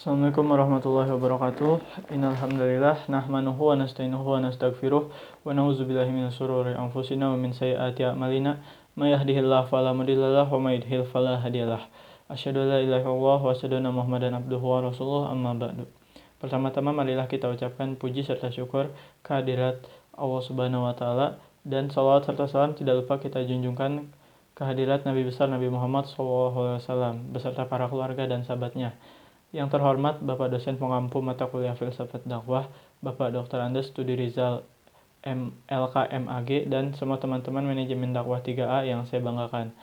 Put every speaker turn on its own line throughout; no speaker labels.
Assalamualaikum warahmatullahi wabarakatuh. Innal hamdalillah nahmanuhu wa nasta'inuhu wa nastaghfiruh wa na'udzubillahi min shururi anfusina wa min sayyiati a'malina. May yahdihillahu fala mudilla lahu wa may yudhlil fala hadiyalah. Asyhadu an la ilaha illallah wa asyhadu anna Muhammadan abduhu wa rasuluh, amma ba'du. Pertama-tama marilah kita ucapkan puji serta syukur kehadirat Allah Subhanahu wa taala, dan salawat serta salam tidak lupa kita junjungkan kehadirat Nabi besar Nabi Muhammad SAW beserta para keluarga dan sahabatnya. Yang terhormat Bapak dosen pengampu mata kuliah filsafat dakwah, Bapak Dr. Andes Studi Rizal LKMAG, dan semua teman-teman manajemen dakwah 3A yang saya banggakan.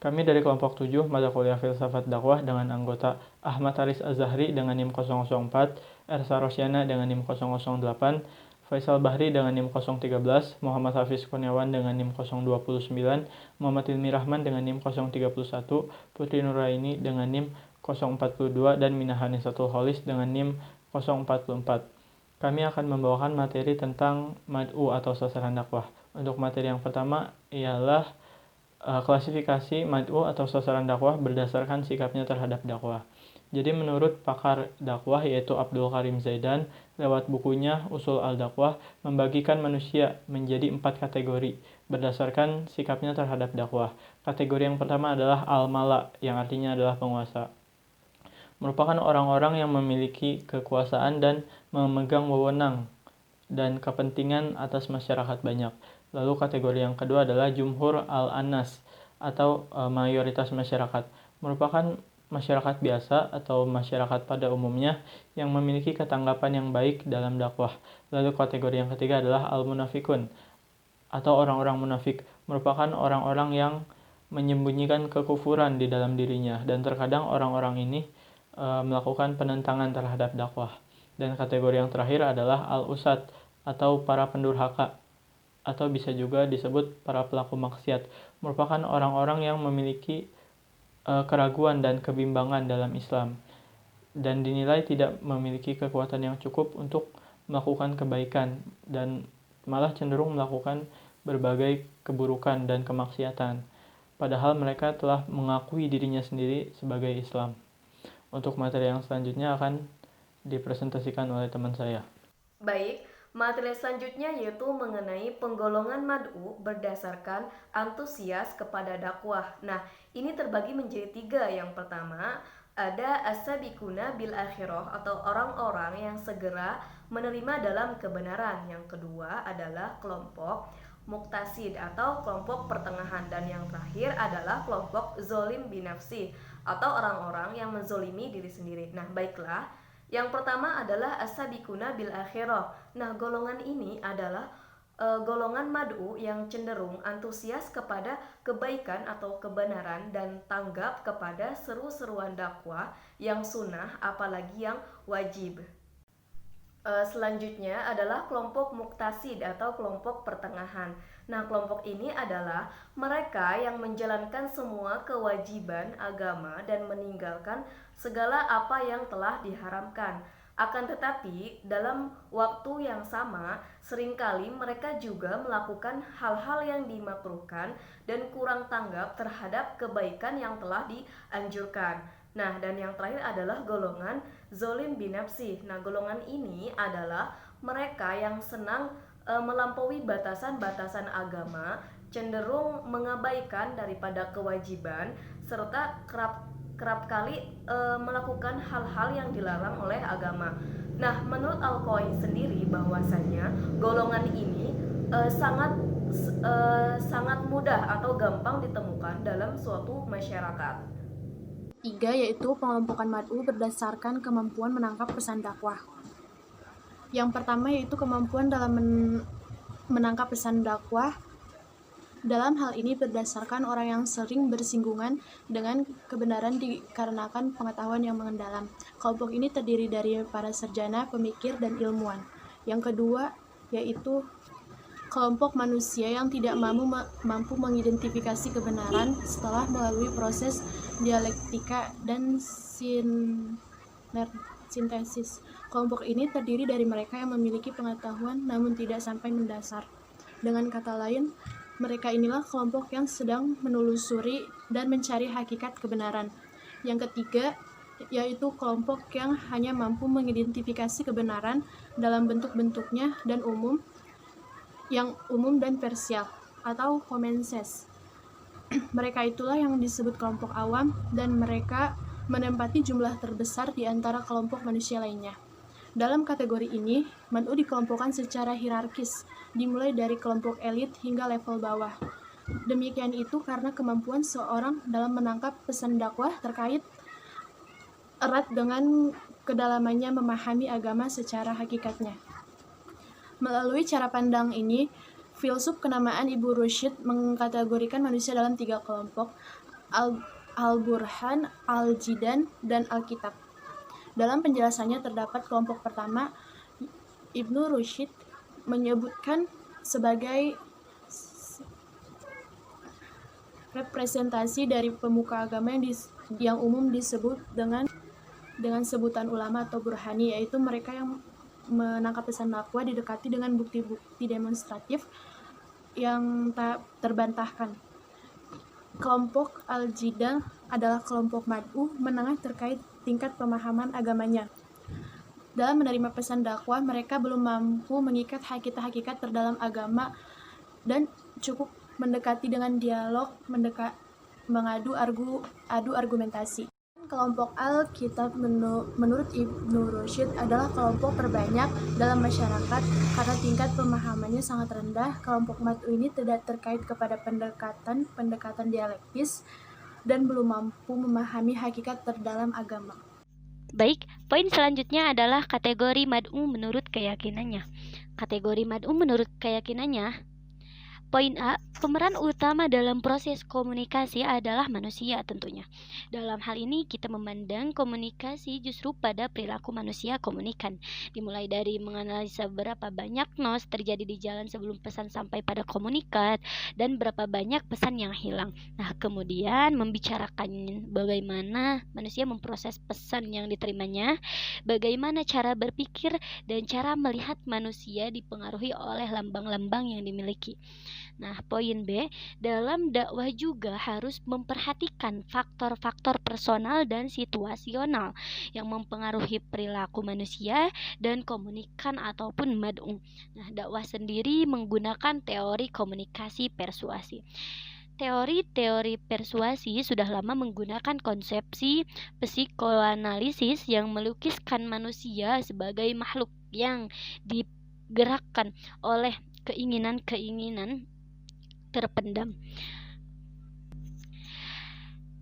Kami dari kelompok 7 mata kuliah filsafat dakwah dengan anggota Ahmad Haris Az-Zahri dengan NIM 004, Ersa Rosyana dengan NIM 008, Faisal Bahri dengan NIM 013, Muhammad Hafiz Kurniawan dengan NIM 029, Muhammad Ilmi Rahman dengan NIM 031, Putri Nuraini dengan NIM 042, dan Minahani Satul Holis dengan NIM 044. Kami akan membawakan materi tentang mad'u atau sasaran dakwah. Untuk materi yang pertama ialah klasifikasi mad'u atau sasaran dakwah berdasarkan sikapnya terhadap dakwah. Jadi menurut pakar dakwah yaitu Abdul Karim Zaidan, lewat bukunya Usul al-Dakwah, membagikan manusia menjadi 4 kategori berdasarkan sikapnya terhadap dakwah. Kategori yang pertama adalah al-mala, yang artinya adalah penguasa. Merupakan orang-orang yang memiliki kekuasaan dan memegang wewenang dan kepentingan atas masyarakat banyak. Lalu kategori yang kedua adalah jumhur al-anas atau mayoritas masyarakat. Merupakan masyarakat biasa atau masyarakat pada umumnya yang memiliki ketanggapan yang baik dalam dakwah. Lalu kategori yang ketiga adalah al-munafikun atau orang-orang munafik. Merupakan orang-orang yang menyembunyikan kekufuran di dalam dirinya, dan terkadang orang-orang ini melakukan penentangan terhadap dakwah. Dan kategori yang terakhir adalah al-usat atau para pendurhaka, atau bisa juga disebut para pelaku maksiat. Merupakan orang-orang yang memiliki keraguan dan kebimbangan dalam Islam dan dinilai tidak memiliki kekuatan yang cukup untuk melakukan kebaikan, dan malah cenderung melakukan berbagai keburukan dan kemaksiatan, padahal mereka telah mengakui dirinya sendiri sebagai Islam. Untuk materi yang selanjutnya akan dipresentasikan oleh teman saya.
Baik, materi selanjutnya yaitu mengenai penggolongan mad'u berdasarkan antusias kepada dakwah. Nah, ini terbagi menjadi 3. Yang pertama, ada as-sabiquna bil akhirah atau orang-orang yang segera menerima dalam kebenaran. Yang kedua adalah kelompok muktasid atau kelompok pertengahan, dan yang terakhir adalah kelompok zolim binafsi atau orang-orang yang menzolimi diri sendiri. Nah, baiklah, yang pertama adalah as-sabiquna bil akhirah. Nah, golongan ini adalah golongan mad'u yang cenderung antusias kepada kebaikan atau kebenaran dan tanggap kepada seru-seruan dakwah yang sunnah apalagi yang wajib. Selanjutnya adalah kelompok muktasid atau kelompok pertengahan. Nah, kelompok ini adalah mereka yang menjalankan semua kewajiban agama dan meninggalkan segala apa yang telah diharamkan. Akan tetapi, dalam waktu yang sama, seringkali mereka juga melakukan hal-hal yang dimakruhkan dan kurang tanggap terhadap kebaikan yang telah dianjurkan. Nah, dan yang terakhir adalah golongan zolim binafsi. Nah, golongan ini adalah mereka yang senang melampaui batasan-batasan agama, cenderung mengabaikan daripada kewajiban, serta kerap kali melakukan hal-hal yang dilarang oleh agama. Nah, menurut Al-Qawi sendiri bahwasanya golongan ini sangat mudah atau gampang ditemukan dalam suatu masyarakat.
3, yaitu pengelompokan mad'u berdasarkan kemampuan menangkap pesan dakwah. Yang pertama yaitu kemampuan dalam menangkap pesan dakwah. Dalam hal ini berdasarkan orang yang sering bersinggungan dengan kebenaran dikarenakan pengetahuan yang mendalam. Kelompok ini terdiri dari para sarjana, pemikir, dan ilmuwan. Yang kedua yaitu kelompok manusia yang tidak mampu mengidentifikasi kebenaran setelah melalui proses dialektika dan sintesis. Kelompok ini terdiri dari mereka yang memiliki pengetahuan namun tidak sampai mendasar. Dengan kata lain, mereka inilah kelompok yang sedang menelusuri dan mencari hakikat kebenaran. Yang ketiga yaitu kelompok yang hanya mampu mengidentifikasi kebenaran dalam bentuk-bentuknya dan yang umum dan parsial atau common sense. Mereka itulah yang disebut kelompok awam dan mereka menempati jumlah terbesar di antara kelompok manusia lainnya. Dalam kategori ini, Mad'u dikelompokkan secara hierarkis, dimulai dari kelompok elit hingga level bawah. Demikian itu karena kemampuan seorang dalam menangkap pesan dakwah terkait erat dengan kedalamannya memahami agama secara hakikatnya. Melalui cara pandang ini, filsuf kenamaan Ibnu Rushd mengkategorikan manusia dalam 3 kelompok, Al-Burhan, Al-Jidan, dan Al-Kitab. Dalam penjelasannya terdapat kelompok pertama, Ibnu Rushd menyebutkan sebagai representasi dari pemuka agama yang umum disebut dengan sebutan ulama atau burhani, yaitu mereka yang menangkap pesan dakwah didekati dengan bukti-bukti demonstratif yang tak terbantahkan. Kelompok Al-Jidal adalah kelompok Mad'u menengah terkait tingkat pemahaman agamanya. Dalam menerima pesan dakwah, mereka belum mampu mengikat hakikat-hakikat terdalam agama dan cukup mendekati dengan dialog, mengadu argumentasi. Kelompok Al-Kitab menurut Ibnu Rushd adalah kelompok terbanyak dalam masyarakat karena tingkat pemahamannya sangat rendah. Kelompok Mad'u ini tidak terkait kepada pendekatan dialektis dan belum mampu memahami hakikat terdalam agama.
Baik, poin selanjutnya adalah kategori Mad'u menurut keyakinannya. Kategori Mad'u menurut keyakinannya. Poin A, pemeran utama dalam proses komunikasi adalah manusia tentunya. Dalam hal ini kita memandang komunikasi justru pada perilaku manusia komunikan. Dimulai dari menganalisa berapa banyak nos terjadi di jalan sebelum pesan sampai pada komunikat dan berapa banyak pesan yang hilang. Nah, kemudian membicarakan bagaimana manusia memproses pesan yang diterimanya, bagaimana cara berpikir dan cara melihat manusia dipengaruhi oleh lambang-lambang yang dimiliki. Nah, poin B, dalam dakwah juga harus memperhatikan faktor-faktor personal dan situasional yang mempengaruhi perilaku manusia dan komunikan ataupun mad'u. Nah, dakwah sendiri menggunakan teori komunikasi persuasi. Teori-teori persuasi sudah lama menggunakan konsepsi psikoanalisis yang melukiskan manusia sebagai makhluk yang digerakkan oleh keinginan-keinginan terpendam.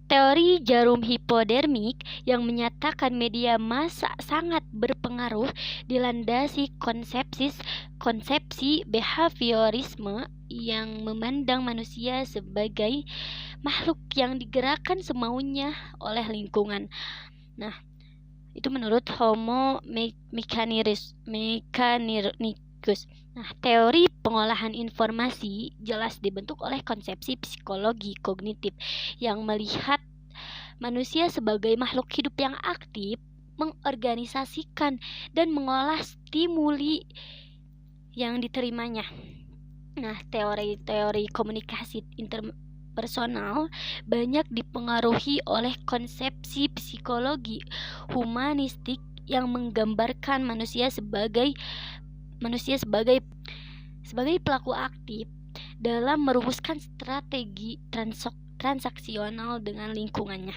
Teori jarum hipodermik yang menyatakan media massa sangat berpengaruh dilandasi konsepsi behaviorisme yang memandang manusia sebagai makhluk yang digerakkan semaunya oleh lingkungan. Nah, itu menurut Homo mechanicus. Nah, teori pengolahan informasi jelas dibentuk oleh konsepsi psikologi kognitif yang melihat manusia sebagai makhluk hidup yang aktif, mengorganisasikan dan mengolah stimuli yang diterimanya. Nah, teori-teori komunikasi interpersonal banyak dipengaruhi oleh konsepsi psikologi humanistik yang menggambarkan manusia sebagai pelaku aktif dalam merumuskan strategi transaksional dengan lingkungannya.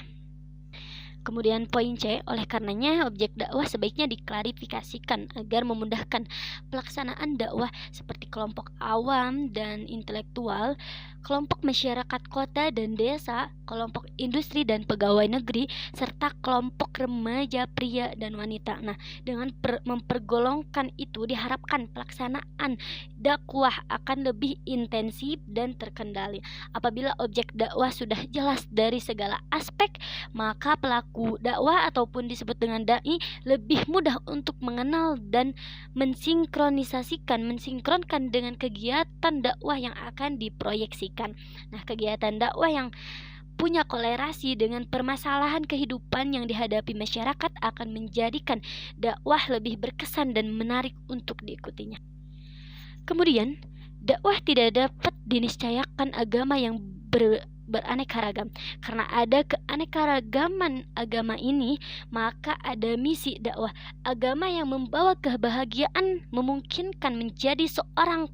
Kemudian poin C, oleh karenanya objek dakwah sebaiknya diklarifikasikan agar memudahkan pelaksanaan dakwah seperti kelompok awam dan intelektual, kelompok masyarakat kota dan desa, kelompok industri dan pegawai negeri, serta kelompok remaja pria dan wanita. Nah, dengan mempergolongkan itu diharapkan pelaksanaan dakwah akan lebih intensif dan terkendali. Apabila objek dakwah sudah jelas dari segala aspek, maka pelaku dakwah ataupun disebut dengan dai lebih mudah untuk mengenal dan mensinkronkan dengan kegiatan dakwah yang akan diproyeksikan. Nah, kegiatan dakwah yang punya kolerasi dengan permasalahan kehidupan yang dihadapi masyarakat akan menjadikan dakwah lebih berkesan dan menarik untuk diikutinya. Kemudian, dakwah tidak dapat diniscayakan agama yang beraneka ragam. Karena ada keanekaragaman agama ini, maka ada misi dakwah. Agama yang membawa kebahagiaan memungkinkan menjadi seorang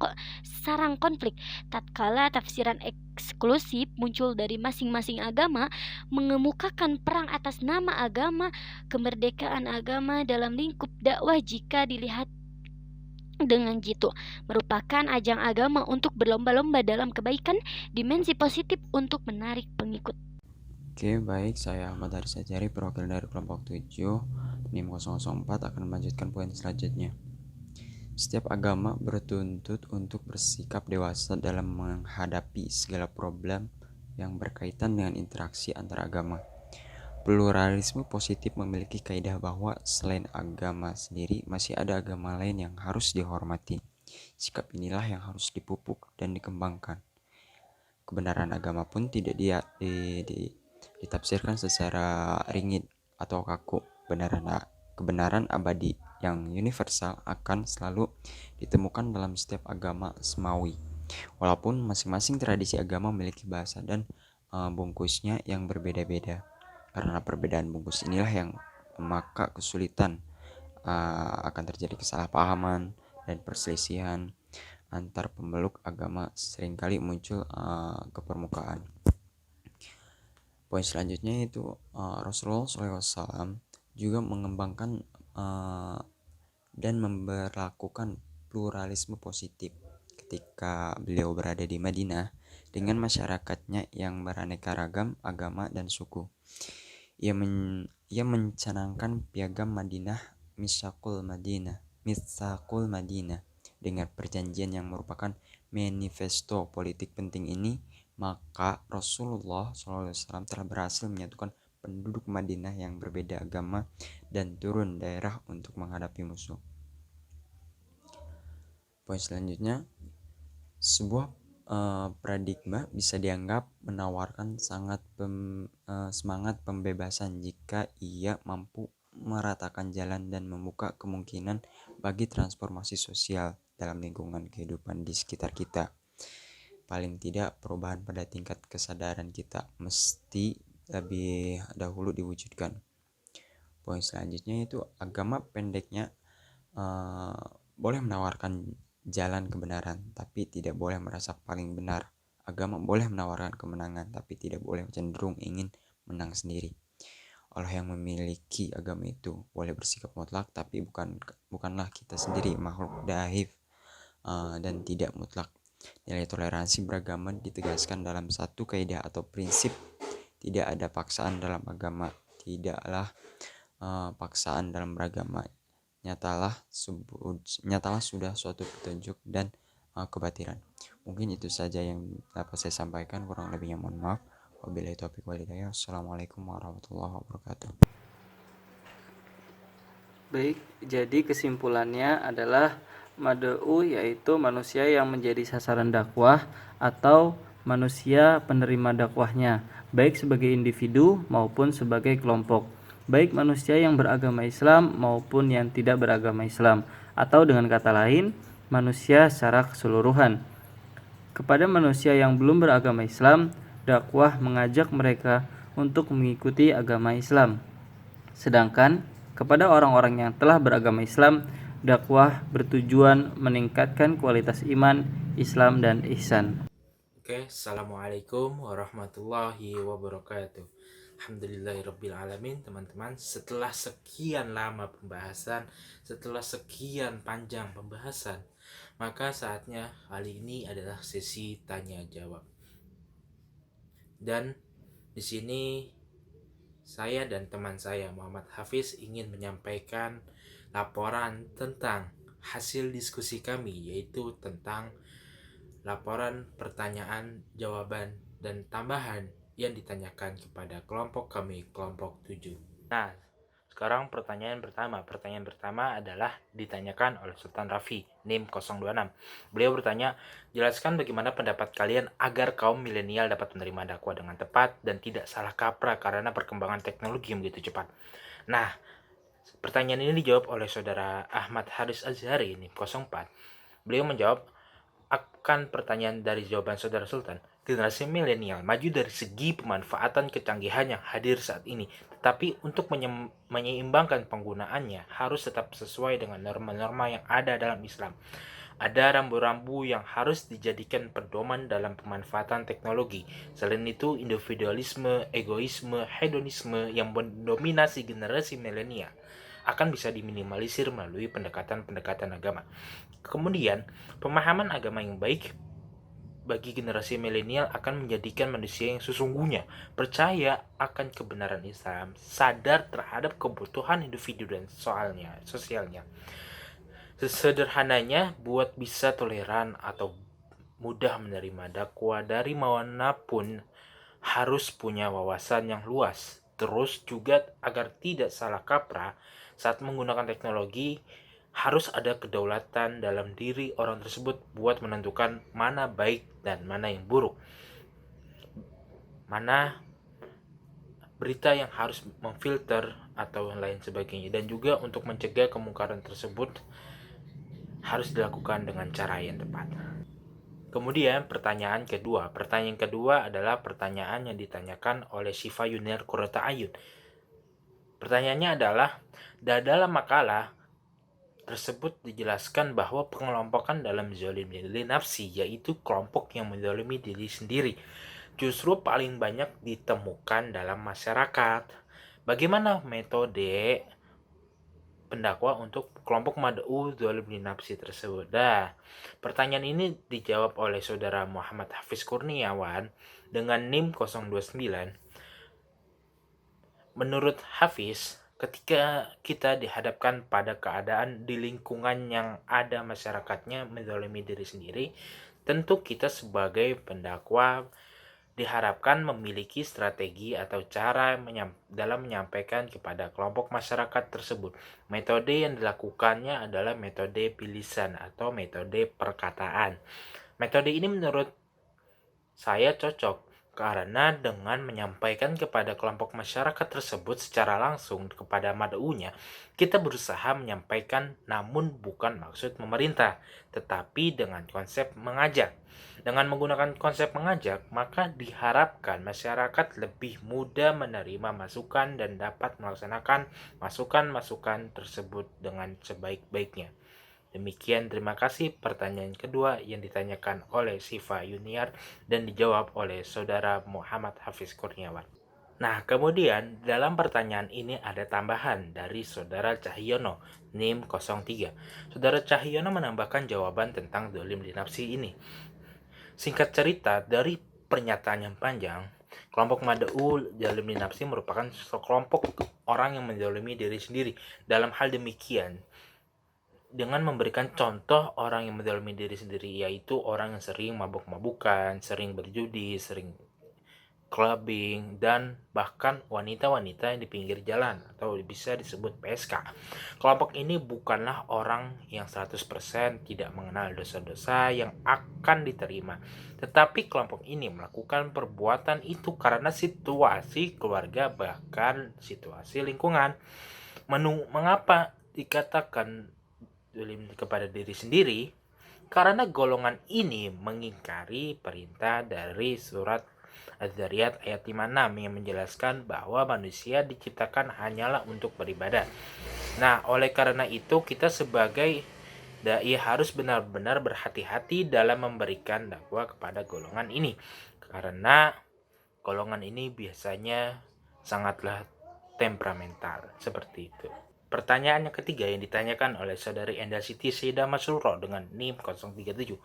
sarang konflik. Tatkala tafsiran eksklusif muncul dari masing-masing agama, mengemukakan perang atas nama agama, kemerdekaan agama dalam lingkup dakwah jika dilihat dengan jitu merupakan ajang agama untuk berlomba-lomba dalam kebaikan, dimensi positif untuk menarik pengikut.
Oke, baik, saya Ahmad Haris Azhari, perwakilan dari kelompok 7 NIM 004 akan melanjutkan poin selanjutnya. Setiap agama bertuntut untuk bersikap dewasa dalam menghadapi segala problem yang berkaitan dengan interaksi antar agama. Pluralisme positif memiliki kaidah bahwa selain agama sendiri masih ada agama lain yang harus dihormati. Sikap inilah yang harus dipupuk dan dikembangkan. Kebenaran agama pun tidak ditafsirkan secara ringit atau kaku. Kebenaran abadi yang universal akan selalu ditemukan dalam setiap agama semawi. Walaupun masing-masing tradisi agama memiliki bahasa dan bungkusnya yang berbeda-beda. Karena perbedaan bungkus inilah yang maka kesulitan akan terjadi kesalahpahaman dan perselisihan antar pemeluk agama seringkali muncul ke permukaan. Poin selanjutnya itu Rasulullah SAW juga mengembangkan dan memberlakukan pluralisme positif ketika beliau berada di Madinah dengan masyarakatnya yang beraneka ragam agama dan suku. Ia mencanangkan piagam Madinah, Mitsaqul Madinah dengan perjanjian yang merupakan manifesto politik penting ini, maka Rasulullah SAW telah berhasil menyatukan penduduk Madinah yang berbeda agama dan turun daerah untuk menghadapi musuh. Poin selanjutnya, sebuah paradigma bisa dianggap menawarkan semangat pembebasan jika ia mampu meratakan jalan dan membuka kemungkinan bagi transformasi sosial dalam lingkungan kehidupan di sekitar kita. Paling tidak perubahan pada tingkat kesadaran kita mesti lebih dahulu diwujudkan. Poin selanjutnya itu agama pendeknya boleh menawarkan jalan kebenaran, tapi tidak boleh merasa paling benar. Agama boleh menawarkan kemenangan, tapi tidak boleh cenderung ingin menang sendiri. Allah yang memiliki agama itu boleh bersikap mutlak, tapi bukanlah kita sendiri makhluk daif dan tidak mutlak. Nilai toleransi beragama ditegaskan dalam satu kaidah atau prinsip. Tidak ada paksaan dalam agama. Tidaklah paksaan dalam beragama. Nyatalah sudah suatu petunjuk dan kebatilan. Mungkin itu saja yang dapat saya sampaikan, kurang lebihnya mohon maaf. Wabillahi taufiq wal hidayah. Assalamualaikum warahmatullahi wabarakatuh.
Baik, jadi kesimpulannya adalah mad'u yaitu manusia yang menjadi sasaran dakwah atau manusia penerima dakwahnya, baik sebagai individu maupun sebagai kelompok. Baik manusia yang beragama Islam maupun yang tidak beragama Islam, atau dengan kata lain, manusia secara keseluruhan. Kepada manusia yang belum beragama Islam, dakwah mengajak mereka untuk mengikuti agama Islam. Sedangkan kepada orang-orang yang telah beragama Islam, dakwah bertujuan meningkatkan kualitas iman, Islam, dan ihsan.
Oke, Assalamualaikum warahmatullahi wabarakatuh. Alhamdulillahirrabbilalamin. Teman-teman, setelah sekian lama pembahasan, setelah sekian panjang pembahasan, maka saatnya kali ini adalah sesi tanya jawab. Dan di sini saya dan teman saya Muhammad Hafiz ingin menyampaikan laporan tentang hasil diskusi kami, yaitu tentang laporan pertanyaan, jawaban, dan tambahan yang ditanyakan kepada kelompok kami, kelompok 7. Nah, sekarang pertanyaan pertama adalah ditanyakan oleh Sultan Rafi, NIM 026. Beliau bertanya, jelaskan bagaimana pendapat kalian agar kaum milenial dapat menerima dakwah dengan tepat dan tidak salah kaprah karena perkembangan teknologi yang begitu cepat. Nah, pertanyaan ini dijawab oleh saudara Ahmad Haris Azhari, NIM 04. Beliau menjawab akan pertanyaan dari jawaban saudara Sultan. generasi milenial maju dari segi pemanfaatan kecanggihan yang hadir saat ini, tetapi untuk menyeimbangkan penggunaannya harus tetap sesuai dengan norma-norma yang ada dalam Islam. Ada rambu-rambu yang harus dijadikan pedoman dalam pemanfaatan teknologi. Selain itu, individualisme, egoisme, hedonisme yang mendominasi generasi milenial akan bisa diminimalisir melalui pendekatan-pendekatan agama. Kemudian, pemahaman agama yang baik bagi generasi milenial akan menjadikan manusia yang sesungguhnya percaya akan kebenaran Islam, sadar terhadap kebutuhan individu dan sosialnya. Sesederhananya, buat bisa toleran atau mudah menerima dakwah dari manapun harus punya wawasan yang luas. Terus juga agar tidak salah kaprah saat menggunakan teknologi, harus ada kedaulatan dalam diri orang tersebut buat menentukan mana baik dan mana yang buruk, mana berita yang harus memfilter atau lain sebagainya. Dan juga untuk mencegah kemungkaran tersebut harus dilakukan dengan cara yang tepat. Kemudian pertanyaan kedua adalah pertanyaan yang ditanyakan oleh Syifa Yuniar Qurrata Ayun. Pertanyaannya adalah, dalam makalah tersebut dijelaskan bahwa pengelompokan dalam zalim li nafsi, yaitu kelompok yang menzalimi diri sendiri, justru paling banyak ditemukan dalam masyarakat. Bagaimana metode pendakwah untuk kelompok mad'u zalim li nafsi tersebut? Pertanyaan ini dijawab oleh saudara Muhammad Hafiz Kurniawan dengan NIM 029. Menurut Hafiz, ketika kita dihadapkan pada keadaan di lingkungan yang ada masyarakatnya menzalimi diri sendiri, tentu kita sebagai pendakwah diharapkan memiliki strategi atau cara dalam menyampaikan kepada kelompok masyarakat tersebut. Metode yang dilakukannya adalah metode bilisan atau metode perkataan. Metode ini menurut saya cocok karena dengan menyampaikan kepada kelompok masyarakat tersebut secara langsung kepada mad'unya, kita berusaha menyampaikan namun bukan maksud memerintah, tetapi dengan konsep mengajak. Dengan menggunakan konsep mengajak, maka diharapkan masyarakat lebih mudah menerima masukan dan dapat melaksanakan masukan-masukan tersebut dengan sebaik-baiknya. Demikian, terima kasih pertanyaan kedua yang ditanyakan oleh Syifa Yuniar dan dijawab oleh saudara Muhammad Hafiz Kurniawan. Nah, kemudian dalam pertanyaan ini ada tambahan dari saudara Cahyono, NIM 03. Saudara Cahyono menambahkan jawaban tentang zalim li nafsi ini. Singkat cerita, dari pernyataan yang panjang, kelompok mad'u zalim li nafsi merupakan sekelompok orang yang menzalimi diri sendiri. Dalam hal demikian, dengan memberikan contoh orang yang menzalimi diri sendiri, yaitu orang yang sering mabuk-mabukan, sering berjudi, sering clubbing, dan bahkan wanita-wanita yang di pinggir jalan atau bisa disebut PSK. Kelompok ini bukanlah orang yang 100% tidak mengenal dosa-dosa yang akan diterima, tetapi kelompok ini melakukan perbuatan itu karena situasi keluarga bahkan situasi lingkungan. Mengapa dikatakan zalim kepada diri sendiri? Karena golongan ini mengingkari perintah dari surat Az-Zariyat ayat 56 yang menjelaskan bahwa manusia diciptakan hanyalah untuk beribadah. Nah, oleh karena itu kita sebagai dai harus benar-benar berhati-hati dalam memberikan dakwah kepada golongan ini, karena golongan ini biasanya sangatlah temperamental seperti itu. Pertanyaan yang ketiga yang ditanyakan oleh saudari Enda Siti Syedah Masruro dengan NIM 037.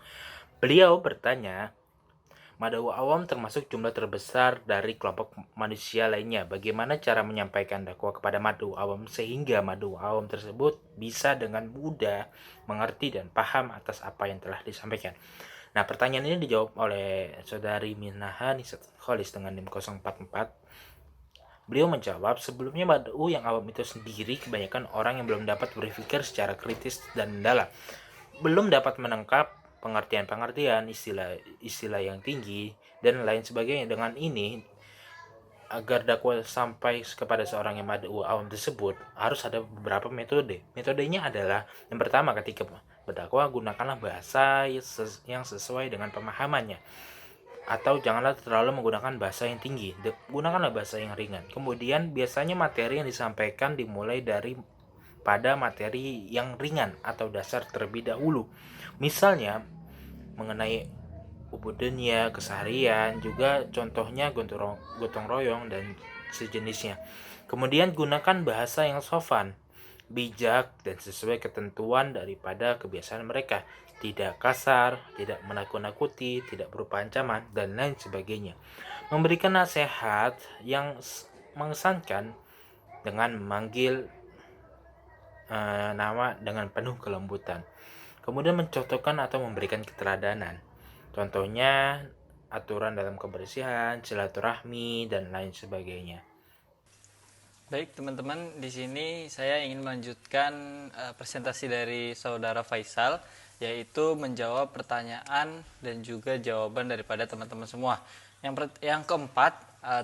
Beliau bertanya, mad'u awam termasuk jumlah terbesar dari kelompok manusia lainnya. Bagaimana cara menyampaikan dakwah kepada mad'u awam sehingga mad'u awam tersebut bisa dengan mudah mengerti dan paham atas apa yang telah disampaikan? Nah, pertanyaan ini dijawab oleh saudari Minaha Nisat Kholis dengan NIM 044. Beliau menjawab, sebelumnya mad'u yang awam itu sendiri kebanyakan orang yang belum dapat berpikir secara kritis dan mendalam, belum dapat menangkap pengertian-pengertian istilah yang tinggi dan lain sebagainya. Dengan ini, agar dakwah sampai kepada seorang yang mad'u awam tersebut harus ada beberapa metode. Metodenya adalah, yang pertama, ketika berdakwah gunakanlah bahasa yang sesuai dengan pemahamannya. atau janganlah terlalu menggunakan bahasa yang tinggi, gunakanlah bahasa yang ringan. Kemudian biasanya materi yang disampaikan dimulai dari pada materi yang ringan atau dasar terlebih dahulu. Misalnya mengenai ubudenya, keseharian, juga contohnya gotong royong dan sejenisnya. Kemudian gunakan bahasa yang sopan, bijak, dan sesuai ketentuan daripada kebiasaan mereka. Tidak kasar, tidak menakut-nakuti, tidak berupa ancaman, dan lain sebagainya. Memberikan nasihat yang mengesankan dengan memanggil nama dengan penuh kelembutan. Kemudian mencontohkan atau memberikan keteladanan. Contohnya aturan dalam kebersihan, silaturahmi, dan lain sebagainya.
Baik teman-teman, di sini saya ingin melanjutkan presentasi dari saudara Faisal, yaitu menjawab pertanyaan dan juga jawaban daripada teman-teman semua. Yang keempat,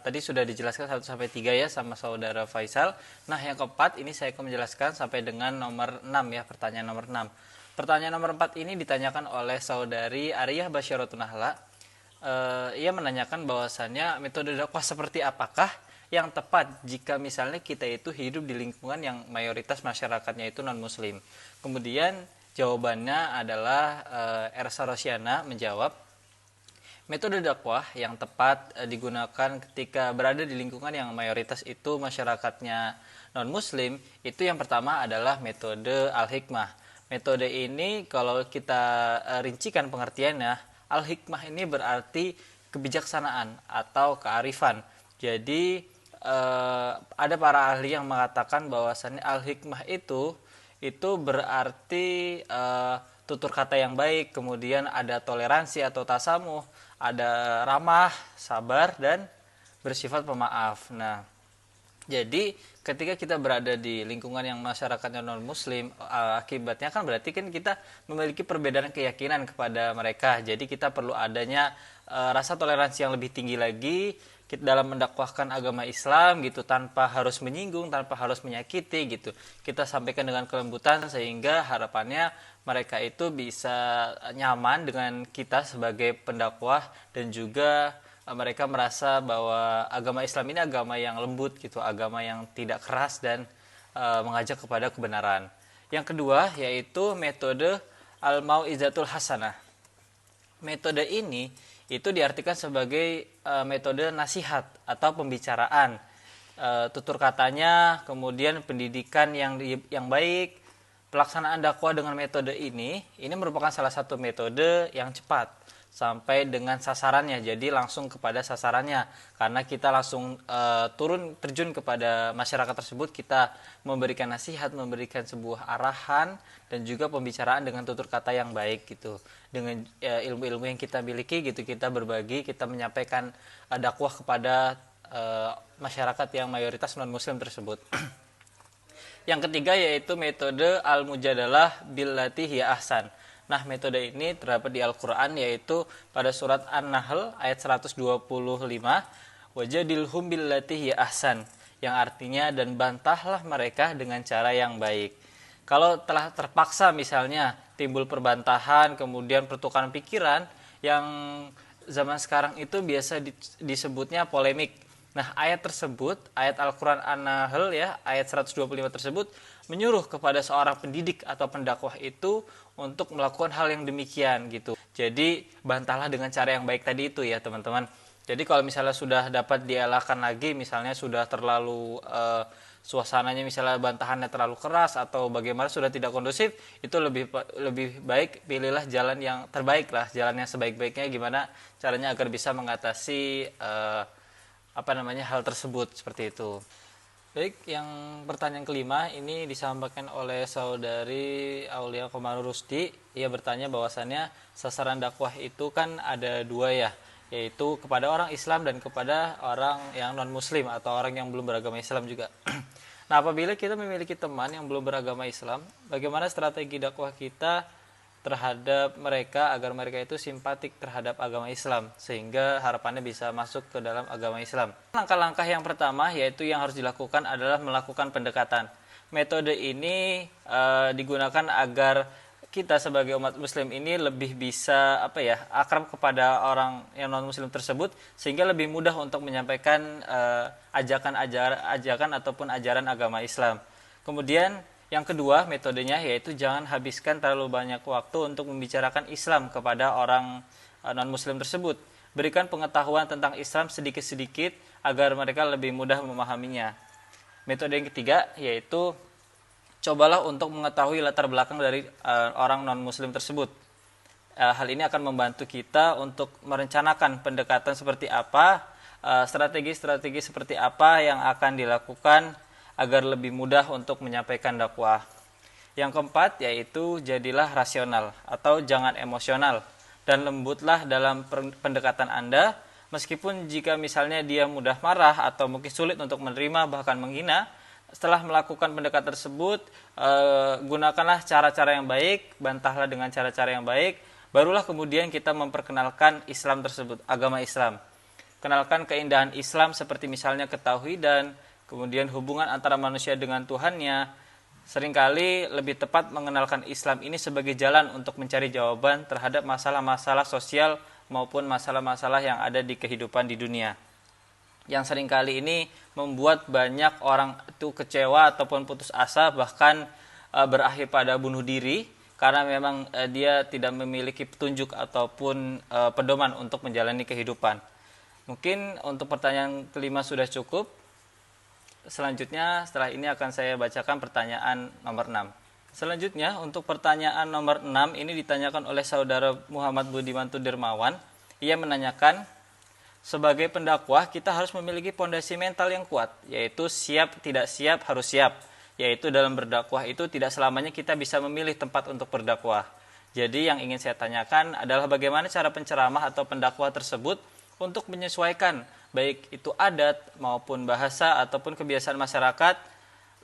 tadi sudah dijelaskan 1-3 ya sama saudara Faisal. Nah yang keempat ini saya akan menjelaskan sampai dengan nomor 6 ya, pertanyaan nomor 6. Pertanyaan nomor 4 ini ditanyakan oleh saudari Ariyah Basyaratun Nahla. Ia menanyakan bahwasannya metode dakwah seperti apakah yang tepat jika misalnya kita itu hidup di lingkungan yang mayoritas masyarakatnya itu non-muslim. Kemudian jawabannya adalah Ersa Rosyana menjawab, metode dakwah yang tepat digunakan ketika berada di lingkungan yang mayoritas itu masyarakatnya non-muslim, itu yang pertama adalah metode al-hikmah. Metode ini kalau kita rincikan pengertiannya, al-hikmah ini berarti kebijaksanaan atau kearifan. Jadi ada para ahli yang mengatakan bahwasannya al-hikmah itu berarti tutur kata yang baik, kemudian ada toleransi atau tasamuh, ada ramah, sabar, dan bersifat pemaaf. Nah, jadi ketika kita berada di lingkungan yang masyarakatnya non-muslim, akibatnya kan berarti kan kita memiliki perbedaan keyakinan kepada mereka. Jadi kita perlu adanya rasa toleransi yang lebih tinggi lagi dalam mendakwahkan agama Islam gitu, tanpa harus menyinggung, tanpa harus menyakiti gitu. Kita sampaikan dengan kelembutan sehingga harapannya mereka itu bisa nyaman dengan kita sebagai pendakwah, dan juga mereka merasa bahwa agama Islam ini agama yang lembut gitu, agama yang tidak keras dan mengajak kepada kebenaran. Yang kedua yaitu metode al-mau'izatul hasanah. Metode ini itu diartikan sebagai metode nasihat atau pembicaraan, tutur katanya, kemudian pendidikan yang baik. Pelaksanaan dakwah dengan metode ini merupakan salah satu metode yang cepat sampai dengan sasarannya, jadi langsung kepada sasarannya, karena kita langsung terjun kepada masyarakat tersebut, kita memberikan nasihat, memberikan sebuah arahan, dan juga pembicaraan dengan tutur kata yang baik gitu, dengan ilmu-ilmu yang kita miliki gitu, kita berbagi, kita menyampaikan dakwah kepada masyarakat yang mayoritas non-muslim tersebut. Yang ketiga yaitu metode al-mujadalah billati hiya ahsan. Nah, metode ini terdapat di Al-Quran, yaitu pada surat An-Nahl ayat 125, wajadilhum billati hiya ahsan, yang artinya dan bantahlah mereka dengan cara yang baik. Kalau telah terpaksa misalnya timbul perbantahan, kemudian pertukaran pikiran, yang zaman sekarang itu biasa disebutnya polemik. Nah, ayat tersebut, ayat Al-Quran An-Nahl ya, ayat 125 tersebut menyuruh kepada seorang pendidik atau pendakwah itu untuk melakukan hal yang demikian gitu. Jadi bantahlah dengan cara yang baik tadi itu ya teman-teman. Jadi kalau misalnya sudah dapat dielakkan lagi, misalnya sudah terlalu suasananya misalnya bantahannya terlalu keras atau bagaimana sudah tidak kondusif, itu lebih baik pilihlah jalan yang terbaik lah, jalan yang sebaik-baiknya gimana caranya agar bisa mengatasi hal tersebut seperti itu. Baik, yang pertanyaan kelima ini disampaikan oleh saudari Aulia Komarul Rusdi. Ia bertanya bahwasannya sasaran dakwah itu kan ada dua ya, yaitu kepada orang Islam dan kepada orang yang non-muslim atau orang yang belum beragama Islam juga. Nah, apabila kita memiliki teman yang belum beragama Islam, bagaimana strategi dakwah kita terhadap mereka agar mereka itu simpatik terhadap agama Islam sehingga harapannya bisa masuk ke dalam agama Islam? Langkah-langkah yang pertama yaitu yang harus dilakukan adalah melakukan pendekatan. Metode ini digunakan agar kita sebagai umat muslim ini lebih bisa akrab kepada orang yang non muslim tersebut, sehingga lebih mudah untuk menyampaikan ajakan ataupun ajaran agama Islam. Kemudian yang kedua metodenya yaitu jangan habiskan terlalu banyak waktu untuk membicarakan Islam kepada orang non muslim tersebut. Berikan pengetahuan tentang Islam sedikit-sedikit agar mereka lebih mudah memahaminya. Metode yang ketiga yaitu cobalah untuk mengetahui latar belakang dari orang non-muslim tersebut. Hal ini akan membantu kita untuk merencanakan pendekatan seperti apa, strategi-strategi seperti apa yang akan dilakukan agar lebih mudah untuk menyampaikan dakwah. Yang keempat yaitu jadilah rasional atau jangan emosional dan lembutlah dalam pendekatan Anda, meskipun jika misalnya dia mudah marah atau mungkin sulit untuk menerima bahkan menghina. Setelah melakukan pendekatan tersebut, gunakanlah cara-cara yang baik, bantahlah dengan cara-cara yang baik, barulah kemudian kita memperkenalkan Islam tersebut, agama Islam. Kenalkan keindahan Islam seperti misalnya ketauhidan, kemudian hubungan antara manusia dengan Tuhannya. Seringkali lebih tepat mengenalkan Islam ini sebagai jalan untuk mencari jawaban terhadap masalah-masalah sosial maupun masalah-masalah yang ada di kehidupan di dunia. Yang seringkali ini membuat banyak orang itu kecewa ataupun putus asa, bahkan berakhir pada bunuh diri karena memang dia tidak memiliki petunjuk ataupun pedoman untuk menjalani kehidupan. Mungkin untuk pertanyaan kelima sudah cukup. Selanjutnya setelah ini akan saya bacakan pertanyaan nomor 6. Selanjutnya untuk pertanyaan nomor 6 ini ditanyakan oleh saudara Muhammad Budimanto Dermawan. Ia menanyakan, sebagai pendakwah kita harus memiliki pondasi mental yang kuat, yaitu siap tidak siap harus siap. Yaitu dalam berdakwah itu tidak selamanya kita bisa memilih tempat untuk berdakwah. Jadi yang ingin saya tanyakan adalah bagaimana cara penceramah atau pendakwah tersebut untuk menyesuaikan baik itu adat maupun bahasa ataupun kebiasaan masyarakat.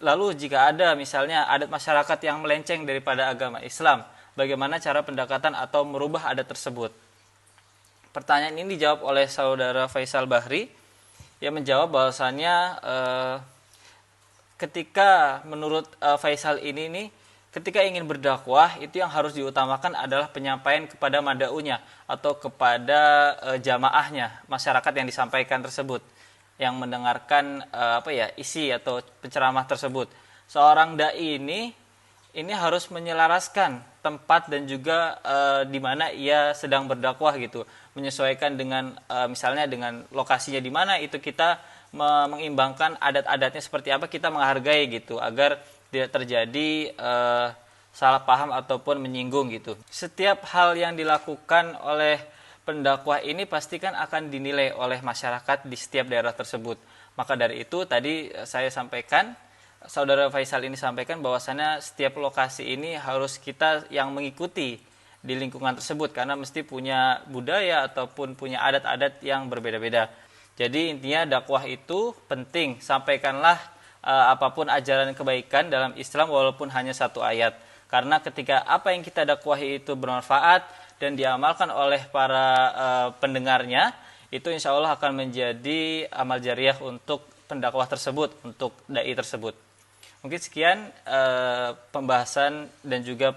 Lalu jika ada misalnya adat masyarakat yang melenceng daripada agama Islam, bagaimana cara pendekatan atau merubah adat tersebut? Pertanyaan ini dijawab oleh saudara Faisal Bahri. Ia menjawab bahwasannya ketika menurut Faisal ini ketika ingin berdakwah itu yang harus diutamakan adalah penyampaian kepada madaunya atau kepada jamaahnya, masyarakat yang disampaikan tersebut, yang mendengarkan isi atau penceramah tersebut. Seorang dai ini harus menyelaraskan tempat dan juga di mana ia sedang berdakwah gitu, menyesuaikan dengan misalnya dengan lokasinya di mana itu kita mengimbangkan adat-adatnya seperti apa, kita menghargai gitu agar tidak terjadi salah paham ataupun menyinggung gitu. Setiap hal yang dilakukan oleh pendakwah ini pastikan akan dinilai oleh masyarakat di setiap daerah tersebut. Maka dari itu tadi saya sampaikan, saudara Faisal ini sampaikan bahwasannya setiap lokasi ini harus kita yang mengikuti di lingkungan tersebut karena mesti punya budaya ataupun punya adat-adat yang berbeda-beda. Jadi intinya dakwah itu penting, sampaikanlah apapun ajaran kebaikan dalam Islam walaupun hanya satu ayat. Karena ketika apa yang kita dakwahi itu bermanfaat dan diamalkan oleh para pendengarnya, itu insya Allah akan menjadi amal jariah untuk pendakwah tersebut, untuk dai tersebut. Mungkin sekian pembahasan dan juga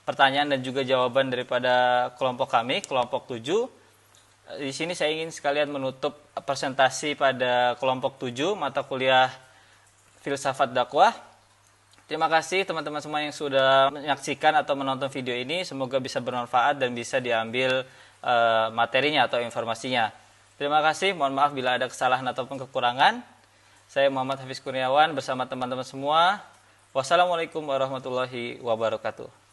pertanyaan dan juga jawaban daripada kelompok kami, kelompok 7. Di sini saya ingin sekalian menutup presentasi pada kelompok 7 mata kuliah Filsafat Dakwah. Terima kasih teman-teman semua yang sudah menyaksikan atau menonton video ini. Semoga bisa bermanfaat dan bisa diambil materinya atau informasinya. Terima kasih. Mohon maaf bila ada kesalahan ataupun kekurangan. Saya Muhammad Hafiz Kurniawan bersama teman-teman semua. Wassalamualaikum warahmatullahi wabarakatuh.